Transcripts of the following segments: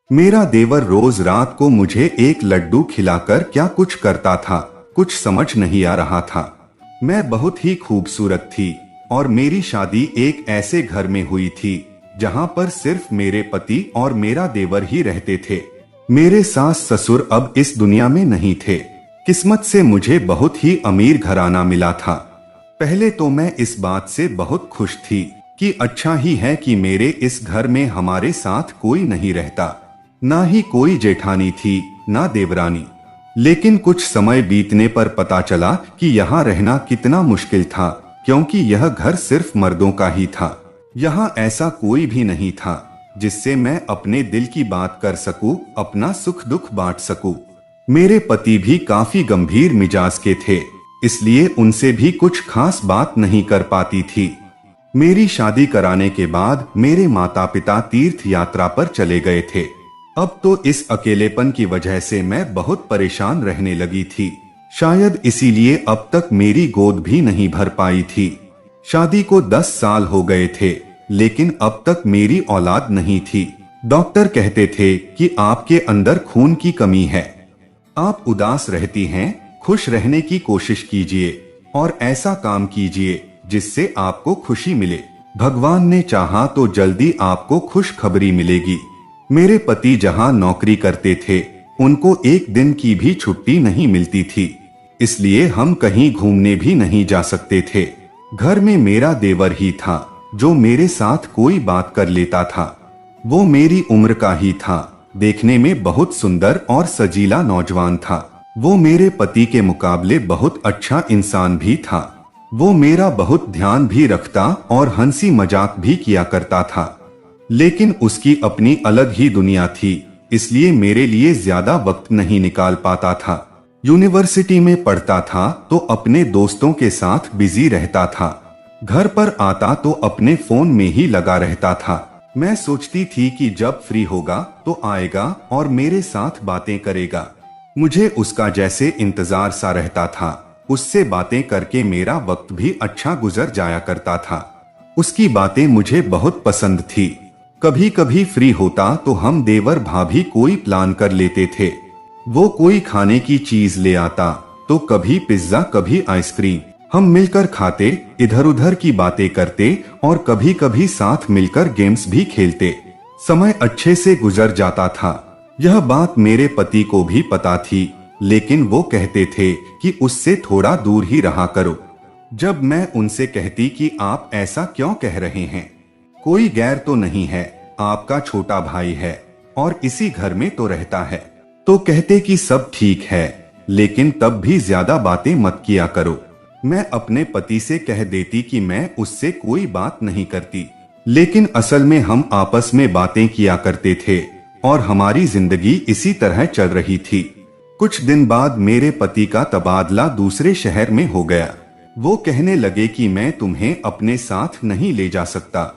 मेरा देवर रोज रात को मुझे एक लड्डू खिलाकर क्या कुछ करता था, कुछ समझ नहीं आ रहा था। मैं बहुत ही खूबसूरत थी और मेरी शादी एक ऐसे घर में हुई थी जहां पर सिर्फ मेरे पति और मेरा देवर ही रहते थे। मेरे सास ससुर अब इस दुनिया में नहीं थे। किस्मत से मुझे बहुत ही अमीर घराना मिला था। पहले तो मैं इस बात से बहुत खुश थी कि अच्छा ही है कि मेरे इस घर में हमारे साथ कोई नहीं रहता, ना ही कोई जेठानी थी ना देवरानी। लेकिन कुछ समय बीतने पर पता चला कि यहाँ रहना कितना मुश्किल था, क्योंकि यह घर सिर्फ मर्दों का ही था। यहाँ ऐसा कोई भी नहीं था जिससे मैं अपने दिल की बात कर सकूं, अपना सुख दुख बांट सकूं। मेरे पति भी काफी गंभीर मिजाज के थे, इसलिए उनसे भी कुछ खास बात नहीं कर पाती थी। मेरी शादी कराने के बाद मेरे माता पिता तीर्थ यात्रा पर चले गए थे। अब तो इस अकेलेपन की वजह से मैं बहुत परेशान रहने लगी थी। शायद इसीलिए अब तक मेरी गोद भी नहीं भर पाई थी। शादी को 10 साल हो गए थे, लेकिन अब तक मेरी औलाद नहीं थी। डॉक्टर कहते थे कि आपके अंदर खून की कमी है। आप उदास रहती हैं, खुश रहने की कोशिश कीजिए और ऐसा काम कीजिए जिससे आपको खुशी मिले। भगवान ने चाहा तो जल्दी आपको खुशखबरी मिलेगी। मेरे पति जहां नौकरी करते थे, उनको एक दिन की भी छुट्टी नहीं मिलती थी, इसलिए हम कहीं घूमने भी नहीं जा सकते थे। घर में मेरा देवर ही था जो मेरे साथ कोई बात कर लेता था। वो मेरी उम्र का ही था, देखने में बहुत सुंदर और सजीला नौजवान था। वो मेरे पति के मुकाबले बहुत अच्छा इंसान भी था। वो मेरा बहुत ध्यान भी रखता और हंसी मजाक भी किया करता था। लेकिन उसकी अपनी अलग ही दुनिया थी, इसलिए मेरे लिए ज्यादा वक्त नहीं निकाल पाता था। यूनिवर्सिटी में पढ़ता था तो अपने दोस्तों के साथ बिजी रहता था। घर पर आता तो अपने फोन में ही लगा रहता था। मैं सोचती थी कि जब फ्री होगा तो आएगा और मेरे साथ बातें करेगा। मुझे उसका जैसे इंतजार सा रहता था। उससे बातें करके मेरा वक्त भी अच्छा गुजर जाया करता था। उसकी बातें मुझे बहुत पसंद थी। कभी कभी फ्री होता तो हम देवर भाभी कोई प्लान कर लेते थे। वो कोई खाने की चीज ले आता, तो कभी पिज्जा कभी आइसक्रीम। हम मिलकर खाते, इधर उधर की बातें करते और कभी कभी साथ मिलकर गेम्स भी खेलते। समय अच्छे से गुजर जाता था। यह बात मेरे पति को भी पता थी, लेकिन वो कहते थे कि उससे थोड़ा दूर ही रहा करो। जब मैं उनसे कहती कि आप ऐसा क्यों कह रहे हैं, कोई गैर तो नहीं है, आपका छोटा भाई है और इसी घर में तो रहता है, तो कहते कि सब ठीक है, लेकिन तब भी ज्यादा बातें मत किया करो। मैं अपने पति से कह देती कि मैं उससे कोई बात नहीं करती, लेकिन असल में हम आपस में बातें किया करते थे और हमारी जिंदगी इसी तरह चल रही थी। कुछ दिन बाद मेरे पति का तबादला दूसरे शहर में हो गया। वो कहने लगे कि मैं तुम्हें अपने साथ नहीं ले जा सकता,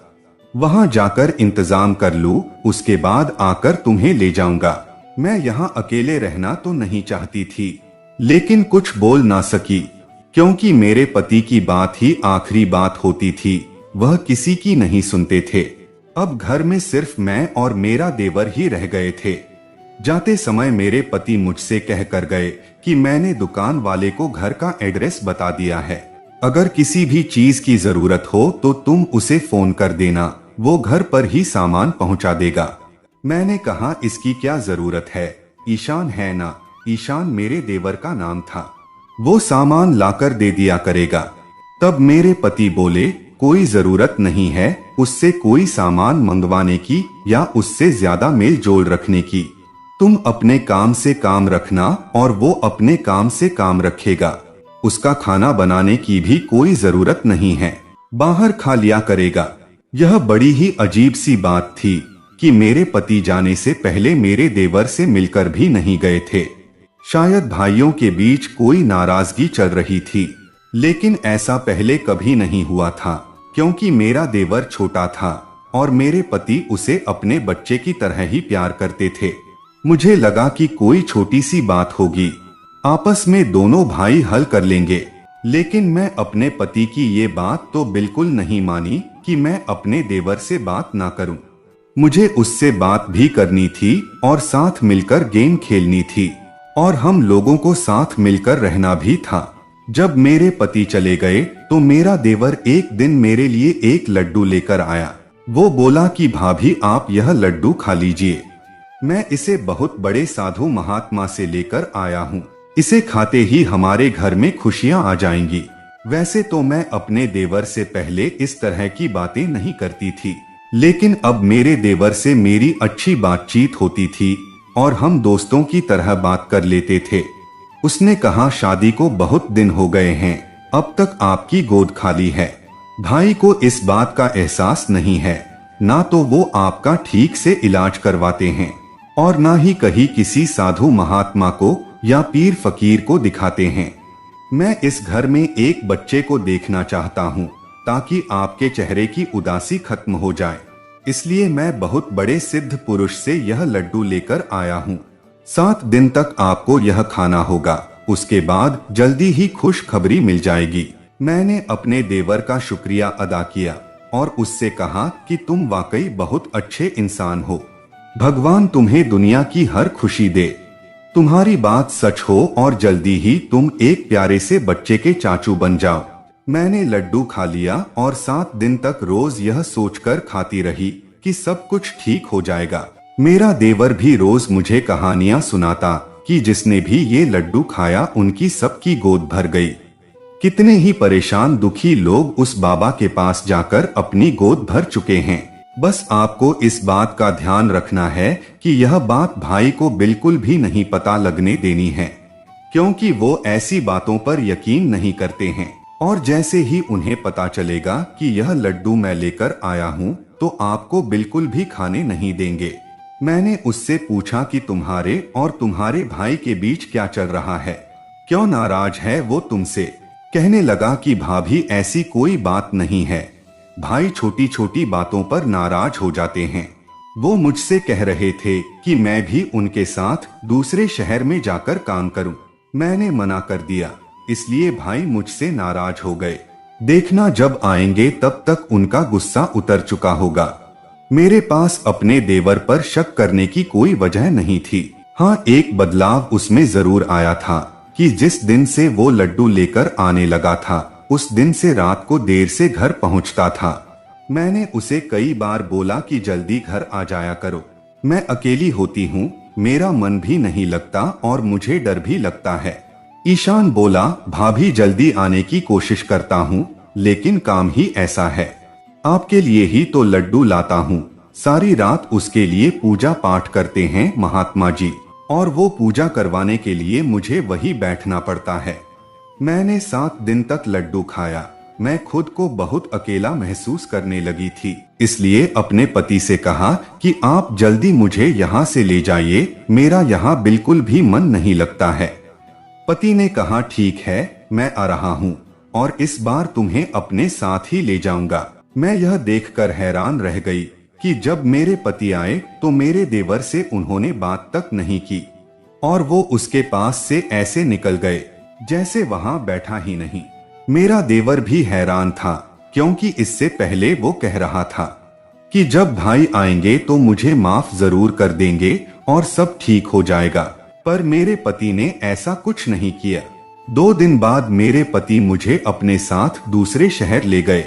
वहां जाकर इंतजाम कर लूं, उसके बाद आकर तुम्हें ले जाऊंगा। मैं यहाँ अकेले रहना तो नहीं चाहती थी, लेकिन कुछ बोल ना सकी, क्योंकि मेरे पति की बात ही आखिरी बात होती थी। वह किसी की नहीं सुनते थे। अब घर में सिर्फ मैं और मेरा देवर ही रह गए थे। जाते समय मेरे पति मुझसे कह कर गए कि मैंने दुकान वाले को घर का एड्रेस बता दिया है, अगर किसी भी चीज की जरूरत हो तो तुम उसे फोन कर देना, वो घर पर ही सामान पहुंचा देगा। मैंने कहा इसकी क्या जरूरत है, ईशान है ना। ईशान मेरे देवर का नाम था, वो सामान लाकर दे दिया करेगा। तब मेरे पति बोले कोई जरूरत नहीं है उससे कोई सामान मंगवाने की या उससे ज्यादा मेल जोल रखने की। तुम अपने काम से काम रखना और वो अपने काम से काम रखेगा। उसका खाना बनाने की भी कोई जरूरत नहीं है, बाहर खा लिया करेगा। यह बड़ी ही अजीब सी बात थी कि मेरे पति जाने से पहले मेरे देवर से मिलकर भी नहीं गए थे। शायद भाइयों के बीच कोई नाराजगी चल रही थी, लेकिन ऐसा पहले कभी नहीं हुआ था, क्योंकि मेरा देवर छोटा था और मेरे पति उसे अपने बच्चे की तरह ही प्यार करते थे। मुझे लगा कि कोई छोटी सी बात होगी, आपस में दोनों भाई हल कर लेंगे, लेकिन मैं अपने पति की ये बात तो बिल्कुल नहीं मानी कि मैं अपने देवर से बात ना करूं। मुझे उससे बात भी करनी थी और साथ मिलकर गेम खेलनी थी और हम लोगों को साथ मिलकर रहना भी था। जब मेरे पति चले गए तो मेरा देवर एक दिन मेरे लिए एक लड्डू लेकर आया। वो बोला कि भाभी आप यह लड्डू खा लीजिए, मैं इसे बहुत बड़े साधु महात्मा से लेकर आया हूँ, इसे खाते ही हमारे घर में खुशियाँ आ जाएंगी। वैसे तो मैं अपने देवर से पहले इस तरह की बातें नहीं करती थी, लेकिन अब मेरे देवर से मेरी अच्छी बातचीत होती थी और हम दोस्तों की तरह बात कर लेते थे। उसने कहा शादी को बहुत दिन हो गए हैं, अब तक आपकी गोद खाली है। भाई को इस बात का एहसास नहीं है, ना तो वो आपका ठीक से इलाज करवाते हैं और ना ही कहीं किसी साधु महात्मा को या पीर फकीर को दिखाते हैं। मैं इस घर में एक बच्चे को देखना चाहता हूँ ताकि आपके चेहरे की उदासी खत्म हो जाए, इसलिए मैं बहुत बड़े सिद्ध पुरुष से यह लड्डू लेकर आया हूँ। 7 दिन तक आपको यह खाना होगा, उसके बाद जल्दी ही खुशखबरी मिल जाएगी। मैंने अपने देवर का शुक्रिया अदा किया और उससे कहा कि तुम वाकई बहुत अच्छे इंसान हो, भगवान तुम्हें दुनिया की हर खुशी दे। तुम्हारी बात सच हो और जल्दी ही तुम एक प्यारे से बच्चे के चाचू बन जाओ। मैंने लड्डू खा लिया और 7 दिन तक रोज यह सोचकर खाती रही कि सब कुछ ठीक हो जाएगा। मेरा देवर भी रोज मुझे कहानियां सुनाता कि जिसने भी ये लड्डू खाया उनकी सबकी गोद भर गई। कितने ही परेशान दुखी लोग उस बाबा के पास जाकर अपनी गोद भर चुके हैं। बस आपको इस बात का ध्यान रखना है कि यह बात भाई को बिल्कुल भी नहीं पता लगने देनी है, क्योंकि वो ऐसी बातों पर यकीन नहीं करते हैं और जैसे ही उन्हें पता चलेगा कि यह लड्डू मैं लेकर आया हूँ तो आपको बिल्कुल भी खाने नहीं देंगे। मैंने उससे पूछा कि तुम्हारे और तुम्हारे भाई के बीच क्या चल रहा है, क्यों नाराज है वो तुमसे। कहने लगा कि भाभी ऐसी कोई बात नहीं है, भाई छोटी छोटी बातों पर नाराज हो जाते हैं। वो मुझसे कह रहे थे कि मैं भी उनके साथ दूसरे शहर में जाकर काम करूं। मैंने मना कर दिया, इसलिए भाई मुझसे नाराज हो गए। देखना जब आएंगे तब तक उनका गुस्सा उतर चुका होगा। मेरे पास अपने देवर पर शक करने की कोई वजह नहीं थी। हाँ, एक बदलाव उसमें जरूर आया था कि जिस दिन से वो लड्डू लेकर आने लगा था उस दिन से रात को देर से घर पहुंचता था। मैंने उसे कई बार बोला कि जल्दी घर आ जाया करो, मैं अकेली होती हूँ, मेरा मन भी नहीं लगता और मुझे डर भी लगता है। ईशान बोला, भाभी जल्दी आने की कोशिश करता हूँ लेकिन काम ही ऐसा है, आपके लिए ही तो लड्डू लाता हूँ। सारी रात उसके लिए पूजा पाठ करते हैं महात्मा जी और वो पूजा करवाने के लिए मुझे वही बैठना पड़ता है। मैंने 7 दिन तक लड्डू खाया। मैं खुद को बहुत अकेला महसूस करने लगी थी, इसलिए अपने पति से कहा कि आप जल्दी मुझे यहाँ से ले जाइए, मेरा यहाँ बिल्कुल भी मन नहीं लगता है। पति ने कहा ठीक है, मैं आ रहा हूँ और इस बार तुम्हें अपने साथ ही ले जाऊंगा। मैं यह देखकर हैरान रह गई कि जब मेरे पति आए तो मेरे देवर से उन्होंने बात तक नहीं की और वो उसके पास से ऐसे निकल गए जैसे वहां बैठा ही नहीं। मेरा देवर भी हैरान था क्योंकि इससे पहले वो कह रहा था कि जब भाई आएंगे तो मुझे माफ जरूर कर देंगे और सब ठीक हो जाएगा, पर मेरे पति ने ऐसा कुछ नहीं किया। 2 दिन बाद मेरे पति मुझे अपने साथ दूसरे शहर ले गए।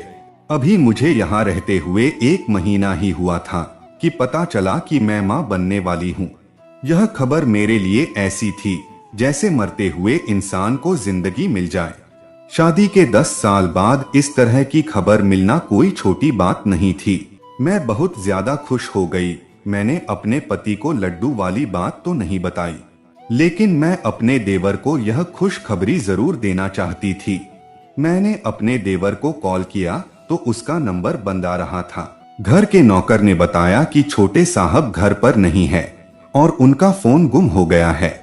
अभी मुझे यहाँ रहते हुए 1 महीना ही हुआ था कि पता चला कि मैं माँ बनने वाली हूँ। यह खबर मेरे लिए ऐसी थी जैसे मरते हुए इंसान को जिंदगी मिल जाए। शादी के 10 साल बाद इस तरह की खबर मिलना कोई छोटी बात नहीं थी। मैं बहुत ज्यादा खुश हो गई। मैंने अपने पति को लड्डू वाली बात तो नहीं बताई, लेकिन मैं अपने देवर को यह खुशखबरी जरूर देना चाहती थी। मैंने अपने देवर को कॉल किया तो उसका नंबर बंद आ रहा था। घर के नौकर ने बताया कि छोटे साहब घर पर नहीं है और उनका फोन गुम हो गया है।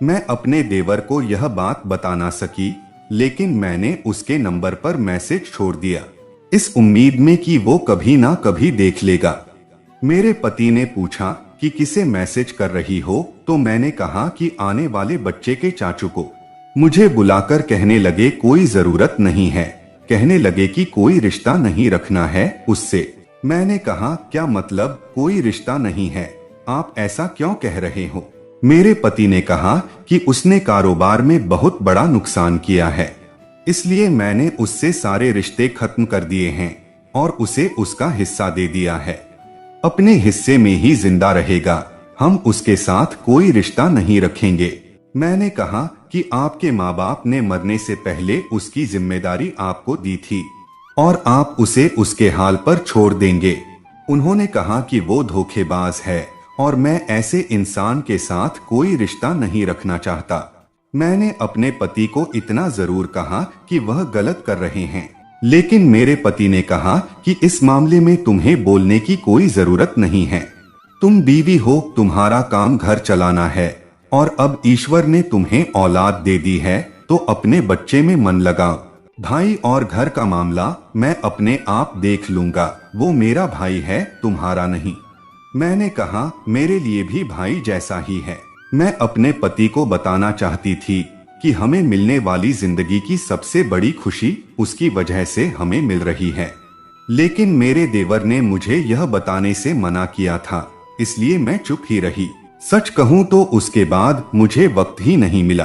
मैं अपने देवर को यह बात बता ना सकी, लेकिन मैंने उसके नंबर पर मैसेज छोड़ दिया, इस उम्मीद में कि वो कभी ना कभी देख लेगा। मेरे पति ने पूछा कि किसे मैसेज कर रही हो, तो मैंने कहा कि आने वाले बच्चे के चाचू को। मुझे बुलाकर कहने लगे कोई जरूरत नहीं है, कहने लगे कि कोई रिश्ता नहीं रखना है उससे। मैंने कहा, क्या मतलब, कोई रिश्ता नहीं है, आप ऐसा क्यों कह रहे हो? मेरे पति ने कहा कि उसने कारोबार में बहुत बड़ा नुकसान किया है, इसलिए मैंने उससे सारे रिश्ते खत्म कर दिए हैं और उसे उसका हिस्सा दे दिया है। अपने हिस्से में ही जिंदा रहेगा, हम उसके साथ कोई रिश्ता नहीं रखेंगे। मैंने कहा कि आपके माँ बाप ने मरने से पहले उसकी जिम्मेदारी आपको दी थी और आप उसे उसके हाल पर छोड़ देंगे। उन्होंने कहा कि वो धोखेबाज है और मैं ऐसे इंसान के साथ कोई रिश्ता नहीं रखना चाहता। मैंने अपने पति को इतना जरूर कहा कि वह गलत कर रहे हैं, लेकिन मेरे पति ने कहा कि इस मामले में तुम्हें बोलने की कोई जरूरत नहीं है। तुम बीवी हो, तुम्हारा काम घर चलाना है और अब ईश्वर ने तुम्हें औलाद दे दी है तो अपने बच्चे में मन लगाओ। भाई और घर का मामला मैं अपने आप देख लूंगा, वो मेरा भाई है, तुम्हारा नहीं। मैंने कहा, मेरे लिए भी भाई जैसा ही है। मैं अपने पति को बताना चाहती थी कि हमें मिलने वाली जिंदगी की सबसे बड़ी खुशी उसकी वजह से हमें मिल रही है, लेकिन मेरे देवर ने मुझे यह बताने से मना किया था, इसलिए मैं चुप ही रही। सच कहूँ तो उसके बाद मुझे वक्त ही नहीं मिला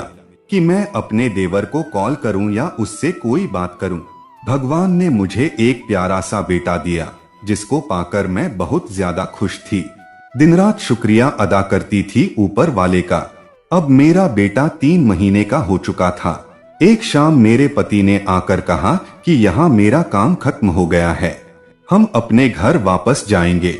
कि मैं अपने देवर को कॉल करूं या उससे कोई बात करूं। भगवान ने मुझे एक प्यारा सा बेटा दिया जिसको पाकर मैं बहुत ज्यादा खुश थी। दिन रात शुक्रिया अदा करती थी ऊपर वाले का। अब मेरा बेटा 3 महीने का हो चुका था। एक शाम मेरे पति ने आकर कहा कि यहाँ मेरा काम खत्म हो गया है, हम अपने घर वापस जाएंगे।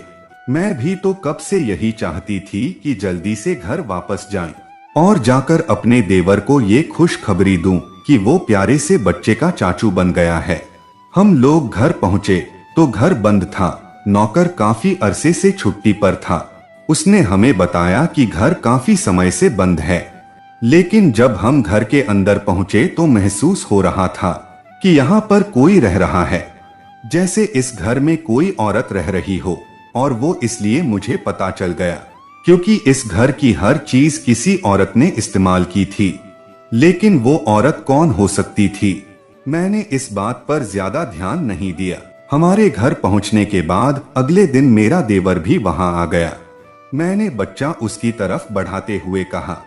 मैं भी तो कब से यही चाहती थी कि जल्दी से घर वापस जाएं और जाकर अपने देवर को ये खुशखबरी दूं कि वो प्यारे से बच्चे का चाचू बन गया है। हम लोग घर पहुँचे तो घर बंद था। नौकर काफी अरसे से छुट्टी पर था। उसने हमें बताया कि घर काफी समय से बंद है, लेकिन जब हम घर के अंदर पहुँचे तो महसूस हो रहा था कि यहाँ पर कोई रह रहा है, जैसे इस घर में कोई औरत रह रही हो। और वो इसलिए मुझे पता चल गया क्योंकि इस घर की हर चीज किसी औरत ने इस्तेमाल की थी, लेकिन वो औरत कौन हो सकती थी? मैंने इस बात पर ज्यादा ध्यान नहीं दिया। हमारे घर पहुंचने के बाद अगले दिन मेरा देवर भी वहां आ गया। मैंने बच्चा उसकी तरफ बढ़ाते हुए कहा,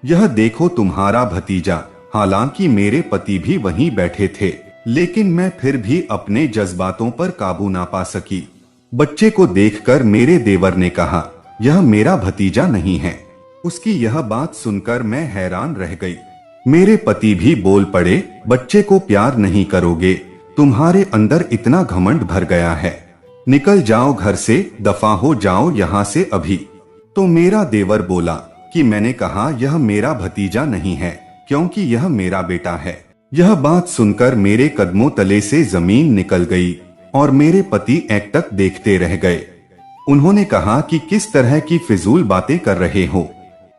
यह देखो तुम्हारा भतीजा। हालांकि मेरे पति भी वहीं बैठे थे, लेकिन मैं फिर भी अपने जज्बातों पर काबू ना पा सकी। बच्चे को देखकर मेरे देवर ने कहा, यह मेरा भतीजा नहीं है। उसकी यह बात सुनकर मैं हैरान रह गई। मेरे पति भी बोल पड़े, बच्चे को प्यार नहीं करोगे? तुम्हारे अंदर इतना घमंड भर गया है, निकल जाओ घर से, दफा हो जाओ यहाँ से अभी। तो मेरा देवर बोला कि मैंने कहा यह मेरा भतीजा नहीं है, क्योंकि यह मेरा बेटा है। यह बात सुनकर मेरे कदमों तले से जमीन निकल गई और मेरे पति एकटक देखते रह गए। उन्होंने कहा कि किस तरह की फिजूल बातें कर रहे हो,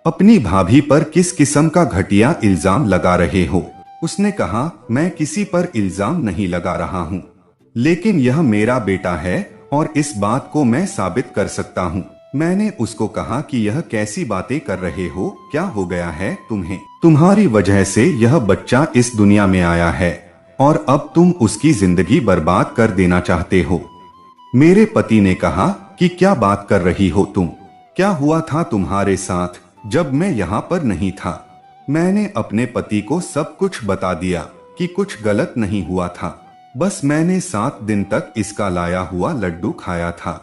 अपनी भाभी पर किस किस्म का घटिया इल्जाम लगा रहे हो। उसने कहा, मैं किसी पर इल्जाम नहीं लगा रहा हूँ, लेकिन यह मेरा बेटा है और इस बात को मैं साबित कर सकता हूँ। मैंने उसको कहा कि यह कैसी बातें कर रहे हो, क्या हो गया है तुम्हें? तुम्हारी वजह से यह बच्चा इस दुनिया में आया है और अब तुम उसकी जिंदगी बर्बाद कर देना चाहते हो। मेरे पति ने कहा कि क्या बात कर रही हो तुम? क्या हुआ था तुम्हारे साथ जब मैं यहाँ पर नहीं था? मैंने अपने पति को सब कुछ बता दिया कि कुछ गलत नहीं हुआ था, बस मैंने 7 दिन तक इसका लाया हुआ लड्डू खाया था।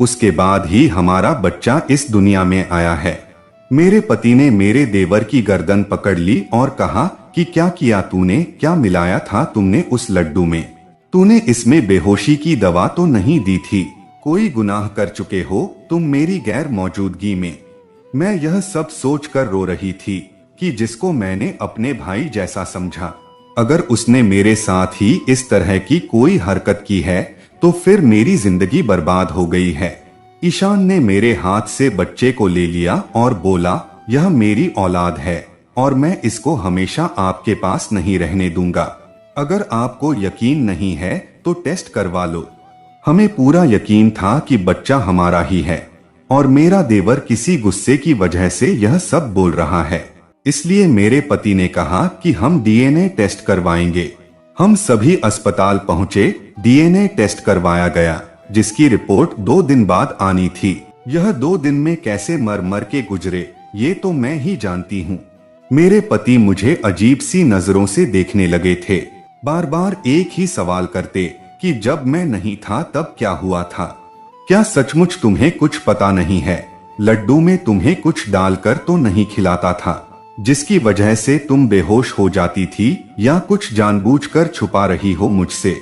उसके बाद ही हमारा बच्चा इस दुनिया में आया है। मेरे पति ने मेरे देवर की गर्दन पकड़ ली और कहा कि क्या किया तूने? क्या मिलाया था तुमने उस लड्डू में? तूने इसमें बेहोशी की दवा तो नहीं दी थी? कोई गुनाह कर चुके हो तुम मेरी गैर मौजूदगी में। मैं यह सब सोचकर रो रही थी कि जिसको मैंने अपने भाई जैसा समझा, अगर उसने मेरे साथ ही इस तरह की कोई हरकत की है तो फिर मेरी जिंदगी बर्बाद हो गई है। ईशान ने मेरे हाथ से बच्चे को ले लिया और बोला, यह मेरी औलाद है और मैं इसको हमेशा आपके पास नहीं रहने दूंगा। अगर आपको यकीन नहीं है तो टेस्ट करवा लो। हमें पूरा यकीन था कि बच्चा हमारा ही है और मेरा देवर किसी गुस्से की वजह से यह सब बोल रहा है। इसलिए मेरे पति ने कहा कि हम डीएनए टेस्ट करवाएंगे। हम सभी अस्पताल पहुंचे, डीएनए टेस्ट करवाया गया। जिसकी रिपोर्ट 2 दिन बाद आनी थी। यह 2 दिन में कैसे मर मर के गुजरे ये तो मैं ही जानती हूँ। मेरे पति मुझे अजीब सी नजरों से देखने लगे थे। बार बार एक ही सवाल करते कि जब मैं नहीं था तब क्या हुआ था। क्या सचमुच तुम्हें कुछ पता नहीं है? लड्डू में तुम्हें कुछ डालकर तो नहीं खिलाता था जिसकी वजह से तुम बेहोश हो जाती थी, या कुछ जानबूझकर छुपा रही हो मुझसे?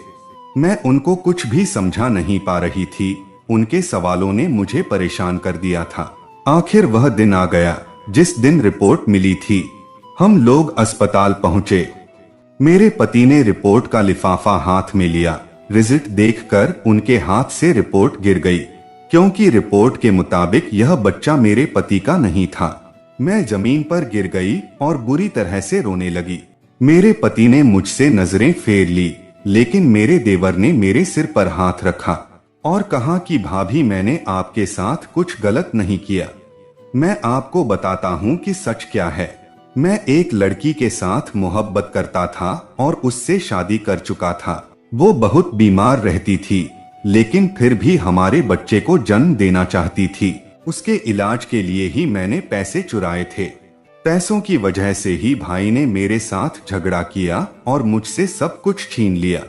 मैं उनको कुछ भी समझा नहीं पा रही थी। उनके सवालों ने मुझे परेशान कर दिया था। आखिर वह दिन आ गया जिस दिन रिपोर्ट मिली थी। हम लोग अस्पताल पहुंचे। मेरे पति ने रिपोर्ट का लिफाफा हाथ में लिया। रिजल्ट देखकर उनके हाथ से रिपोर्ट गिर गई, क्योंकि रिपोर्ट के मुताबिक यह बच्चा मेरे पति का नहीं था। मैं जमीन पर गिर गई और बुरी तरह से रोने लगी। मेरे पति ने मुझसे नजरें फेर ली, लेकिन मेरे देवर ने मेरे सिर पर हाथ रखा और कहा कि भाभी, मैंने आपके साथ कुछ गलत नहीं किया। मैं आपको बताता हूँ कि सच क्या है। मैं एक लड़की के साथ मोहब्बत करता था और उससे शादी कर चुका था। वो बहुत बीमार रहती थी, लेकिन फिर भी हमारे बच्चे को जन्म देना चाहती थी। उसके इलाज के लिए ही मैंने पैसे चुराए थे। पैसों की वजह से ही भाई ने मेरे साथ झगड़ा किया और मुझसे सब कुछ छीन लिया।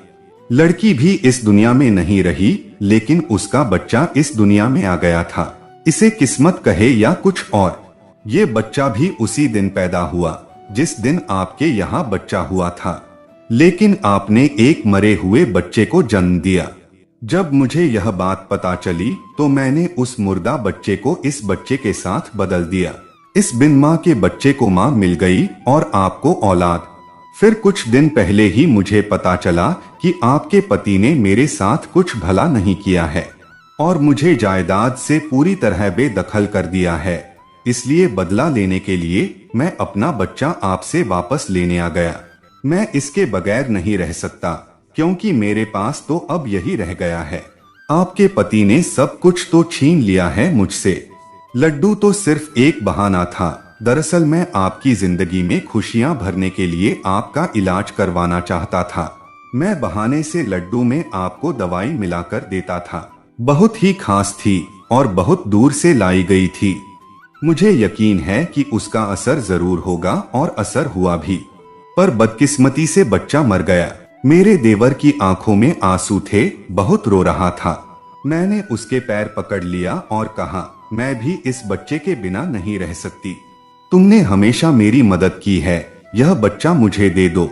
लड़की भी इस दुनिया में नहीं रही, लेकिन उसका बच्चा इस दुनिया में आ गया था। इसे किस्मत कहे या कुछ और। ये बच्चा भी उसी दिन पैदा हुआ जिस दिन आपके यहाँ बच्चा हुआ था, लेकिन आपने एक मरे हुए बच्चे को जन्म दिया। जब मुझे यह बात पता चली तो मैंने उस मुर्दा बच्चे को इस बच्चे के साथ बदल दिया। इस बिन माँ के बच्चे को माँ मिल गई और आपको औलाद। फिर कुछ दिन पहले ही मुझे पता चला कि आपके पति ने मेरे साथ कुछ भला नहीं किया है और मुझे जायदाद से पूरी तरह बेदखल कर दिया है। इसलिए बदला लेने के लिए मैं अपना बच्चा आपसे वापस लेने आ गया। मैं इसके बगैर नहीं रह सकता, क्योंकि मेरे पास तो अब यही रह गया है। आपके पति ने सब कुछ तो छीन लिया है मुझसे। लड्डू तो सिर्फ एक बहाना था। दरअसल मैं आपकी जिंदगी में खुशियां भरने के लिए आपका इलाज करवाना चाहता था। मैं बहाने से लड्डू में आपको दवाई मिलाकर देता था। बहुत ही खास थी और बहुत दूर से लाई गई थी। मुझे यकीन है कि उसका असर जरूर होगा, और असर हुआ भी। पर बदकिस्मती से बच्चा मर गया। मेरे देवर की आंखों में आंसू थे, बहुत रो रहा था। मैंने उसके पैर पकड़ लिया और कहा, मैं भी इस बच्चे के बिना नहीं रह सकती। तुमने हमेशा मेरी मदद की है, यह बच्चा मुझे दे दो।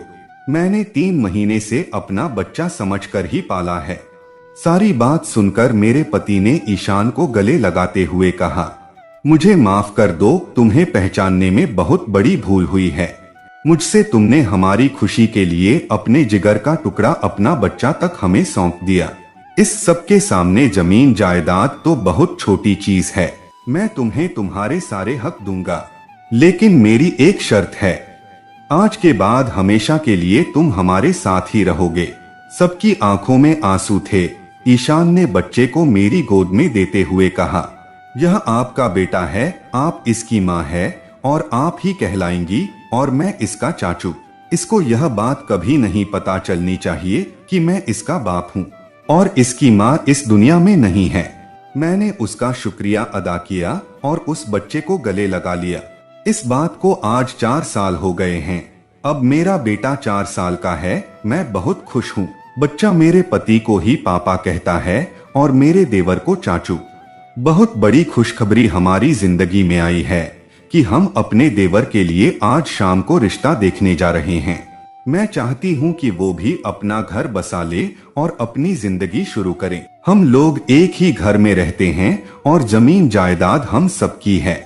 मैंने 3 महीने से अपना बच्चा समझकर ही पाला है। सारी बात सुनकर मेरे पति ने ईशान को गले लगाते हुए कहा, मुझे माफ कर दो, तुम्हें पहचानने में बहुत बड़ी भूल हुई है। मुझसे तुमने हमारी खुशी के लिए अपने जिगर का टुकड़ा, अपना बच्चा तक हमें सौंप दिया। इस सब के सामने जमीन जायदाद तो बहुत छोटी चीज है। मैं तुम्हें तुम्हारे सारे हक दूंगा, लेकिन मेरी एक शर्त है। आज के बाद हमेशा के लिए तुम हमारे साथ ही रहोगे। सबकी आंखों में आंसू थे। ईशान ने बच्चे को मेरी गोद में देते हुए कहा, यह आपका बेटा है, आप इसकी माँ है और आप ही कहलाएंगी, और मैं इसका चाचू। इसको यह बात कभी नहीं पता चलनी चाहिए कि मैं इसका बाप हूँ और इसकी माँ इस दुनिया में नहीं है। मैंने उसका शुक्रिया अदा किया और उस बच्चे को गले लगा लिया। इस बात को आज 4 साल हो गए हैं। अब मेरा बेटा 4 साल का है। मैं बहुत खुश हूँ। बच्चा मेरे पति को ही पापा कहता है और मेरे देवर को चाचू। बहुत बड़ी खुशखबरी हमारी जिंदगी में आई है कि हम अपने देवर के लिए आज शाम को रिश्ता देखने जा रहे हैं। मैं चाहती हूँ कि वो भी अपना घर बसा ले और अपनी जिंदगी शुरू करें। हम लोग एक ही घर में रहते हैं और जमीन जायदाद हम सबकी है।